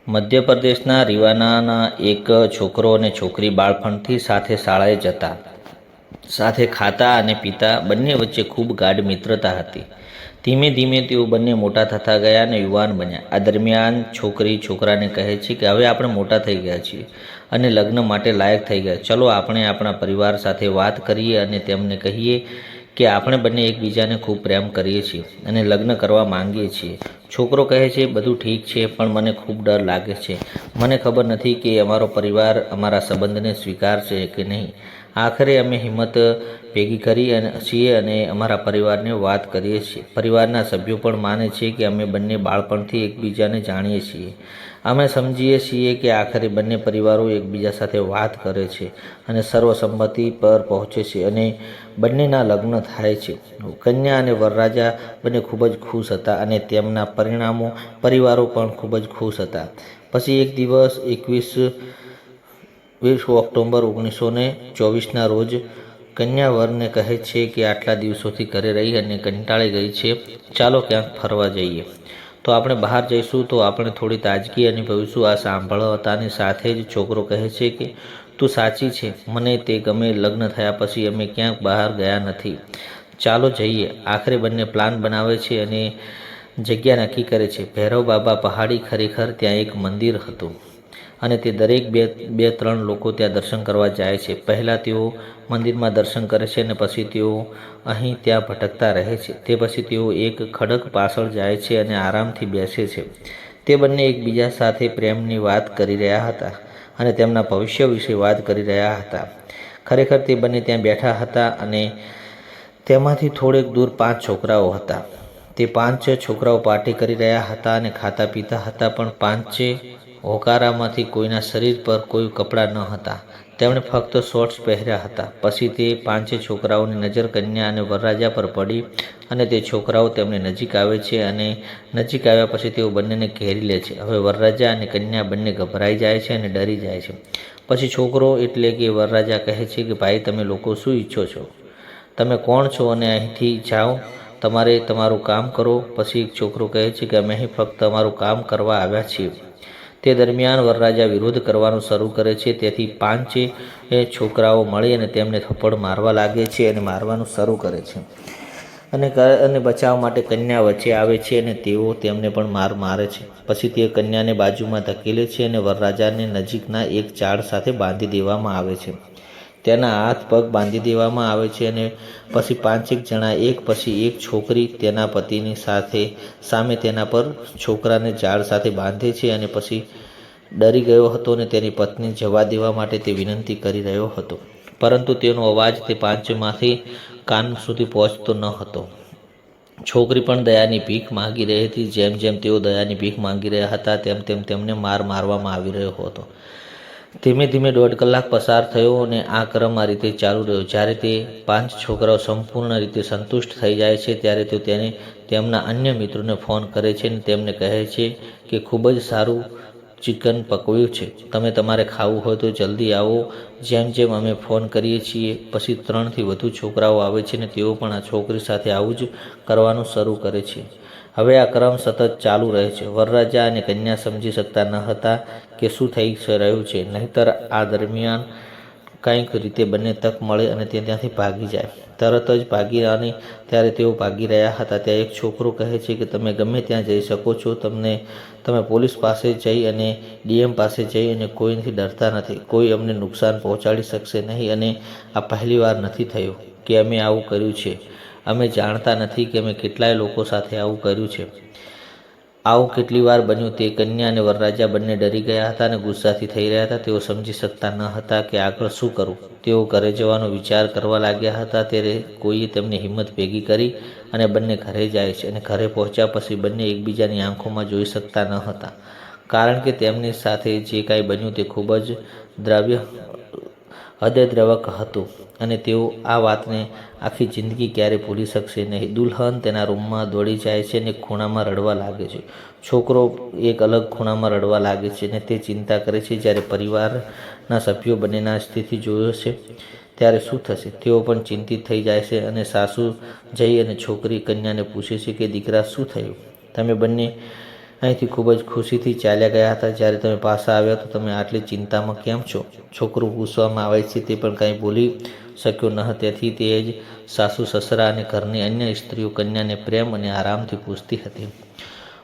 મધ્યપ્રદેશના રીવાનાના એક છોકરો અને છોકરી બાળપણથી સાથે શાળાએ જતા, સાથે ખાતા અને પીતા. બંને વચ્ચે ખૂબ ગાઢ મિત્રતા હતી. ધીમે ધીમે તેઓ બંને મોટા થતા ગયા અને યુવાન બન્યા. આ દરમિયાન છોકરી છોકરાને કહે છે કે હવે આપણે મોટા થઈ ગયા છીએ અને લગ્ન માટે લાયક થઈ ગયા. ચલો આપણે આપણા પરિવાર સાથે વાત કરીએ અને તેમને કહીએ કે આપણે બંને એકબીજાને ખૂબ પ્રેમ કરીએ છીએ અને લગ્ન કરવા માંગીએ છીએ. છોકરો કહે છે, બધું ઠીક છે, પણ મને ખૂબ ડર લાગે છે. મને ખબર નથી કે અમારો પરિવાર અમારા સંબંધને સ્વીકારશે કે નહીં. આખરે અમે હિંમત ભેગી કરી છીએ અને અમારા પરિવારને વાત કરીએ છીએ. પરિવારના સભ્યો પણ માને છે કે અમે બંને બાળપણથી એકબીજાને જાણીએ છીએ. અમે સમજીએ છીએ કે આખરે બંને પરિવારો એકબીજા સાથે વાત કરે છે અને સર્વસંમતિ પર પહોંચે છે અને બંનેના લગ્ન થાય છે. કન્યા અને વરરાજા બંને ખૂબ જ ખુશ હતા અને તેમના પરિવારો પણ ખૂબ જ ખુશ હતા. પછી એક દિવસ 21 ઓક્ટોબર 1924ના રોજ કન્યા વરને કહે છે કે આટલા દિવસોથી ઘરે રહી અને કંટાળી ગઈ છે, ચાલો ક્યાંક ફરવા જઈએ. તો આપણે બહાર જઈશું તો આપણે થોડી તાજગી અનુભવીશું. આ સાંભળતાની સાથે જ છોકરો કહે છે કે તું સાચી છે, મને તે ગમે. લગ્ન થયા પછી અમે ક્યાંક બહાર ગયા નથી, ચાલો જઈએ. આખરે બંને પ્લાન બનાવે છે અને જગ્યા નક્કી કરે છે. ભૈરવ બાબા પહાડી. ખરેખર ત્યાં એક મંદિર હતું અને તે દરેક બે ત્રણ લોકો ત્યાં દર્શન કરવા જાય છે. પહેલાં તેઓ મંદિરમાં દર્શન કરે છે અને પછી તેઓ અહીં ત્યાં ભટકતા રહે છે. તે પછી તેઓ એક ખડક પાછળ જાય છે અને આરામથી બેસે છે. તે બંને એકબીજા સાથે પ્રેમની વાત કરી રહ્યા હતા અને તેમના ભવિષ્ય વિશે વાત કરી રહ્યા હતા. ખરેખર તે બંને ત્યાં બેઠા હતા અને તેમાંથી થોડેક દૂર 5 છોકરાઓ હતા. તે 5 છોકરાઓ પાર્ટી કરી રહ્યા હતા અને ખાતા પીતા હતા, પણ 5 હોકારામાંથી કોઈના શરીર પર કોઈ કપડાં ન હતા. તેમણે ફક્ત શોર્ટ્સ પહેર્યા હતા. પછી તે 5 છોકરાઓની નજર કન્યા અને વરરાજા પર પડી અને તે છોકરાઓ તેમને નજીક આવે છે અને નજીક આવ્યા પછી તેઓ બંનેને ઘેરી લે છે. હવે વરરાજા અને કન્યા બંને ગભરાઈ જાય છે અને ડરી જાય છે. પછી છોકરો એટલે કે વરરાજા કહે છે કે ભાઈ, તમે લોકો શું ઈચ્છો છો? તમે કોણ છો અને અહીંથી જાઓ, તમારે તમારું કામ કરો. પછી એક છોકરો કહે છે કે અમે અહીં ફક્ત અમારું કામ કરવા આવ્યા છીએ. તે દરમિયાન વરરાજા વિરોધ કરવાનું શરૂ કરે છે. તેથી 5 છોકરાઓ મળી અને તેમને થપ્પડ મારવા લાગે છે અને મારવાનું શરૂ કરે છે અને બચાવ માટે કન્યા વચ્ચે આવે છે અને તેઓ તેમને પણ મારે છે. પછી તે કન્યાને બાજુમાં ધકેલે છે અને વરરાજાને નજીકના એક ઝાડ સાથે બાંધી દેવામાં આવે છે. તેના હાથ પગ બાંધી દેવામાં આવે છે અને પછી 5 જણા એક પછી એક છોકરી તેના પતિની સામે તેના પર છોકરાને ઝાડ સાથે બાંધે છે અને પછી ડરી ગયો હતો અને તેની પત્ની જવા દેવા માટે તે વિનંતી કરી રહ્યો હતો, પરંતુ તેનો અવાજ તે 5માંથી કાન સુધી પહોંચતો ન હતો. છોકરી પણ દયાની ભીખ માંગી રહી હતી. જેમ જેમ તેઓ દયાની ભીખ માંગી રહ્યા હતા તેમ તેમ તેમને મારવામાં આવી રહ્યો હતો. ધીમે ધીમે 1.5 કલાક પસાર થયો અને આ ક્રમ આ રીતે ચાલુ રહ્યો. જ્યારે તે 5 છોકરાઓ સંપૂર્ણ રીતે સંતુષ્ટ થઈ જાય છે ત્યારે તેઓ તેમના અન્ય મિત્રોને ફોન કરે છે અને તેમને કહે છે કે ખૂબ જ સારું ચિકન પકવ્યું છે, તમારે ખાવું હોય તો જલ્દી આવો. જેમ જેમ અમે ફોન કરીએ છીએ પછી 3થી વધુ છોકરાઓ આવે છે અને તેઓ પણ આ છોકરી સાથે આવું જ કરવાનું શરૂ કરે છે. હવે આ ક્રમ સતત ચાલુ રહે છે. વરરાજા અને કન્યા સમજી શકતા ન હતા કે શું થઈ રહ્યું છે, નહીંતર આ દરમિયાન કંઈક રીતે બંને તક મળે અને તે ત્યાંથી ભાગી જાય. તરત જ ત્યારે તેઓ ભાગી રહ્યા હતા ત્યાં એક છોકરો કહે છે કે તમે ગમે ત્યાં જઈ શકો છો, તમે પોલીસ પાસે જઈ અને ડીએમ પાસે જઈ અને કોઈથી ડરતા નથી, કોઈ અમને નુકસાન પહોંચાડી શકશે નહીં અને આ પહેલી વાર નથી થયું કે અમે આવું કર્યું છે. અમે જાણતા નથી કે અમે કેટલાય લોકો સાથે આવું કર્યું છે. આવું કેટલી વાર બન્યું. તે કન્યા અને વરરાજા બંને ડરી ગયા હતા અને ગુસ્સાથી થઈ રહ્યા હતા. તેઓ સમજી શકતા ન હતા કે આગળ શું કરવું. તેઓ ઘરે જવાનો વિચાર કરવા લાગ્યા હતા. ત્યારે કોઈએ તેમની હિંમત ભેગી કરી અને બંને ઘરે જાય છે અને ઘરે પહોંચ્યા પછી બંને એકબીજાની આંખોમાં જોઈ શકતા ન હતા, કારણ કે તેમની સાથે જે કાંઈ બન્યું તે ખૂબ જ હૃદયદ્રાવક હતું અને તેઓ આ વાતને આખી જિંદગી ક્યારે ભૂલી શકશે નહીં. દુલ્હન તેના રૂમમાં દોડી જાય છે અને એક ખૂણામાં રડવા લાગે છે. છોકરો એક અલગ ખૂણામાં રડવા લાગે છે અને તે ચિંતા કરે છે જ્યારે પરિવારના સભ્યો બંનેના સ્થિતિ જોયો છે ત્યારે શું થશે. તેઓ પણ ચિંતિત થઈ જાય છે અને સાસુ જઈ અને છોકરી કન્યાને પૂછે છે કે દીકરા શું થયું, તમે બંને અહીંથી ખૂબ જ ખુશીથી ચાલ્યા ગયા હતા. જ્યારે તમે પાછા આવ્યા તો તમે આટલી ચિંતામાં કેમ છો? છોકરું પૂછવામાં આવે છે. તે પણ કાંઈ બોલી શક્યો ન. તેથી તે જ સાસુ સસરા અને ઘરની અન્ય સ્ત્રીઓ કન્યાને પ્રેમ અને આરામથી પૂછતી હતી.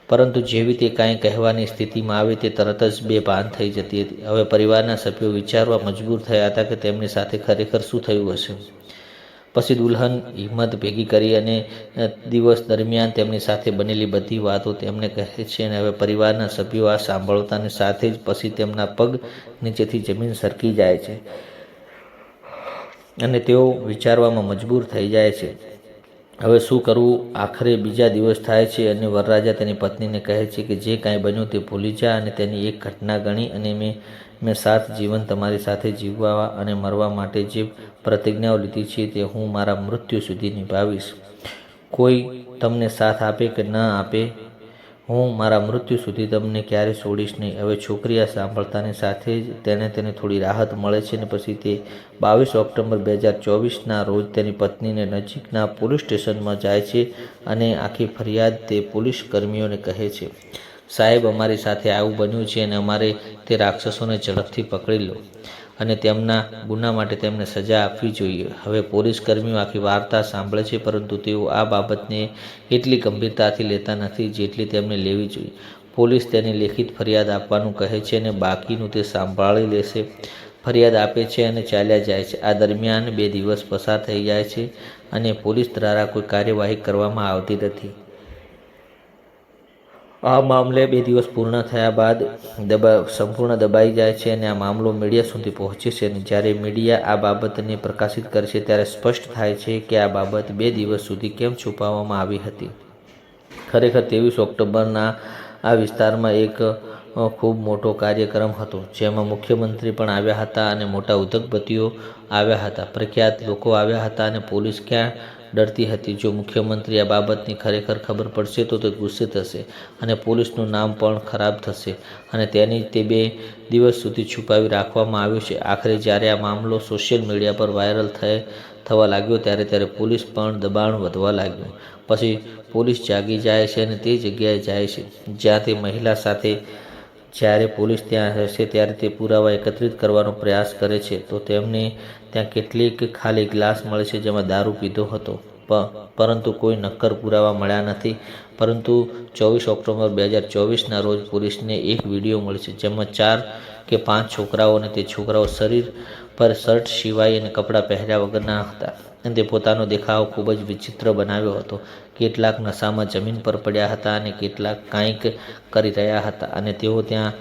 પરંતુ જેવી તે કાંઈ કહેવાની સ્થિતિમાં આવે તે તરત જ બેભાન થઈ જતી હતી. હવે પરિવારના સભ્યો વિચારવા મજબૂર થયા હતા કે તેમની સાથે ખરેખર શું થયું હશે. પછી દુલ્હન હિંમત ભેગી કરી અને દિવસ દરમિયાન તેમની સાથે બનેલી બધી વાતો તેમને કહે છે. અને હવે પરિવારના સભ્યો આ સાંભળતાની સાથે જ પછી તેમના પગ નીચેથી જમીન સરકી જાય છે અને તેઓ વિચારવામાં મજબૂર થઈ જાય છે હવે શું કરવું. આખરે બીજા દિવસ થાય છે અને વરરાજા તેની પત્નીને કહે છે કે જે કાંઈ બન્યું તે ભૂલી જા અને તેની એક ઘટના ગણી અને મેં 7 જીવન તમારી સાથે જીવવા અને મરવા માટે જે પ્રતિજ્ઞાઓ લીધી છે તે હું મારા મૃત્યુ સુધી નિભાવીશ. કોઈ તમને સાથ આપે કે ન આપે, હું મારા મૃત્યુ સુધી તમને ક્યારેય છોડીશ નહીં. હવે છોકરી આ સાંભળતાની સાથે જ તેને થોડી રાહત મળે છે અને પછી તે 22 ઓક્ટોબર 2024ના રોજ તેની પત્નીને નજીકના પોલીસ સ્ટેશનમાં જાય છે અને આખી ફરિયાદ તે પોલીસ કર્મીઓને કહે છે. સાહેબ, અમારી સાથે આવું બન્યું છે અને અમારે તે રાક્ષસોને ઝડપથી પકડી લો અને તેમના ગુના માટે તેમને સજા આપવી જોઈએ. હવે પોલીસ કર્મીઓ આખી વાર્તા સાંભળે છે પરંતુ તેઓ આ બાબતને એટલી ગંભીરતાથી લેતા નથી જેટલી તેમને લેવી જોઈએ. પોલીસ તેની લેખિત ફરિયાદ આપવાનું કહે છે અને બાકીનું તે સાંભળી લેશે. ફરિયાદ આપે છે અને ચાલ્યા જાય છે. આ દરમિયાન 2 દિવસ પસાર થઈ જાય છે અને પોલીસ દ્વારા કોઈ કાર્યવાહી કરવામાં આવતી નથી. આ મામલે 2 દિવસ પૂર્ણ થયા બાદ સંપૂર્ણ દબાઈ જાય છે અને આ મામલો મીડિયા સુધી પહોંચે છે. અને જ્યારે મીડિયા આ બાબતને પ્રકાશિત કરે છે ત્યારે સ્પષ્ટ થાય છે કે આ બાબત 2 દિવસ સુધી કેમ છુપાવવામાં આવી હતી. ખરેખર 23 ઓક્ટોબરના આ વિસ્તારમાં એક ખૂબ મોટો કાર્યક્રમ હતો જેમાં મુખ્યમંત્રી પણ આવ્યા હતા અને મોટા ઉદ્યોગપતિઓ આવ્યા હતા. પ્રખ્યાત લોકો આવ્યા હતા અને પોલીસ ક્યાં ડરતી હતી. જો મુખ્યમંત્રી આ બાબતની ખરેખર ખબર પડશે તો તે ગુસ્સે થશે અને પોલીસનું નામ પણ ખરાબ થશે અને તેની તે 2 દિવસ સુધી છુપાવી રાખવામાં આવ્યું છે. આખરે જ્યારે આ મામલો સોશિયલ મીડિયા પર વાયરલ થવા લાગ્યો ત્યારે પોલીસ પણ દબાણ વધવા લાગ્યું. પછી પોલીસ જાગી જાય છે અને તે જગ્યાએ જાય છે જ્યાં તે મહિલા સાથે. જ્યારે પોલીસ ત્યાં હશે ત્યારે તે પુરાવા એકત્રિત કરવાનો પ્રયાસ કરે છે તો તેમને ત્યાં કેટલીક ખાલી ગ્લાસ મળે છે જેમાં દારૂ પીધો હતો પરંતુ કોઈ નક્કર પુરાવા મળ્યા નથી. પરંતુ 24 ઓક્ટોબર 2024ના રોજ પોલીસને એક વિડીયો મળે છે જેમાં 4 કે 5 છોકરાઓ અને તે છોકરાઓ શરીર પર શર્ટ સિવાય અને કપડાં પહેર્યા વગરના હતા અને તે પોતાનો દેખાવ ખૂબ જ વિચિત્ર બનાવ્યો હતો. કેટલાક નશામાં જમીન પર પડ્યા હતા અને કેટલાક કંઈક કરી રહ્યા હતા અને તેઓ ત્યાં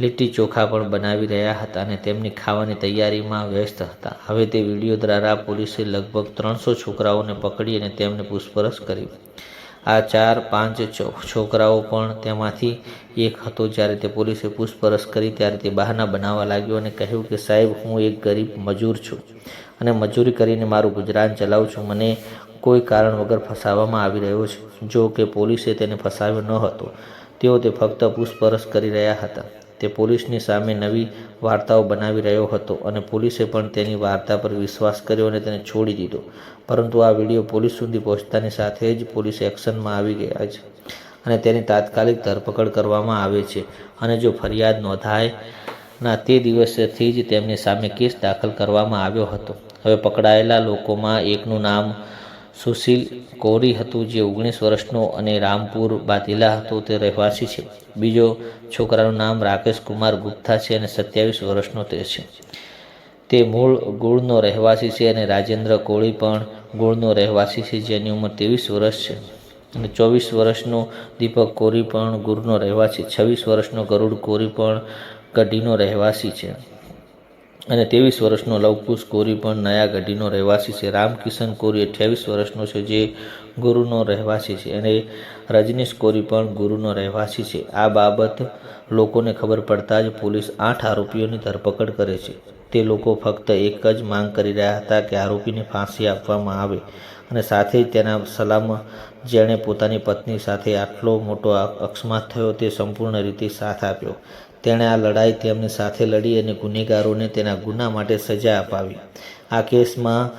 લીટી ચોખા પણ બનાવી રહ્યા હતા અને તેમની ખાવાની તૈયારીમાં વ્યસ્ત હતા. હવે તે વિડીયો દ્વારા પોલીસે લગભગ 300 છોકરાઓને પકડી અને તેમને પૂછપરછ કરી. આ 4-5 છોકરાઓ પણ તેમાંથી એક હતો. જ્યારે તે પોલીસે પૂછપરછ કરી ત્યારે તે બહાના બનાવવા લાગ્યો અને કહ્યું કે સાહેબ, હું એક ગરીબ મજૂર છું અને મજૂરી કરીને મારું ગુજરાન ચલાવું છું. મને કોઈ કારણ વગર ફસાવવામાં આવી રહ્યો છે. જો કે પોલીસે તેને ફસાવ્યો ન હતો. તેઓ તે ફક્ત પૂછપરછ કરી રહ્યા હતા. તે પોલીસની સામે નવી વાર્તાઓ બનાવી રહ્યો હતો અને પોલીસે પણ તેની વાર્તા પર વિશ્વાસ કર્યો અને તેને છોડી દીધો. પરંતુ આ વિડીયો પોલીસ સુધી પહોંચતાની સાથે જ પોલીસ એક્શનમાં આવી ગયા છે અને તેની તાત્કાલિક ધરપકડ કરવામાં આવે છે અને જો ફરિયાદ નોંધાયના તે દિવસથી જ તેમની સામે કેસ દાખલ કરવામાં આવ્યો હતો. હવે પકડાયેલા લોકોમાં એકનું નામ સુશીલ કોરી હતું જે 19 વર્ષનો અને રામપુર બાતિલા હતો તે રહેવાસી છે. બીજો છોકરાનું નામ રાકેશ કુમાર ગુપ્તા છે અને 27 વર્ષનો તે છે. તે મૂળ ગુળનો રહેવાસી છે. અને રાજેન્દ્ર કોળી પણ ગુળનો રહેવાસી છે જેની ઉંમર 23 વર્ષ છે. અને 24 વર્ષનો દીપક કોરી પણ ગુળનો રહેવાસી. 26 વર્ષનો ગરુડ કોરી પણ ગઢીનો રહેવાસી છે અને 23 વર્ષનો લવકુશ કોરી પણ નયા ગઢીનો રહેવાસી છે. રામકિશન કોરી 28 વર્ષનો છે જે ગુરુનો રહેવાસી છે અને રજનીશ કોરી પણ ગુરુનો રહેવાસી છે. આ બાબત લોકોને ખબર પડતા જ પોલીસ 8 આરોપીઓની ધરપકડ કરે છે. તે લોકો ફક્ત એક જ માંગ કરી રહ્યા હતા કે આરોપીને ફાંસી આપવામાં આવે અને સાથે જ તેના સલામ જેણે પોતાની પત્ની સાથે આટલો મોટો અકસ્માત થયો તે સંપૂર્ણ રીતે સાથ આપ્યો. તેણે આ લડાઈ તેમની સાથે લડી અને ગુનેગારોને તેના ગુના માટે સજા અપાવી. આ કેસમાં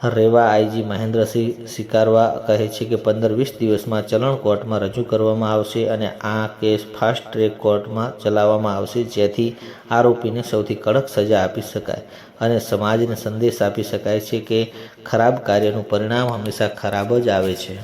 રેવા આઈજી મહેન્દ્રસિંહ સિકારવા કહે છે કે 15-20 દિવસમાં ચલણ કોર્ટમાં રજૂ કરવામાં આવશે અને આ કેસ ફાસ્ટ ટ્રેક કોર્ટમાં ચલાવવામાં આવશે, જેથી આરોપીને સૌથી કડક સજા આપી શકાય અને સમાજને સંદેશ આપી શકાય છે કે ખરાબ કાર્યનું પરિણામ હંમેશા ખરાબ જ આવે છે.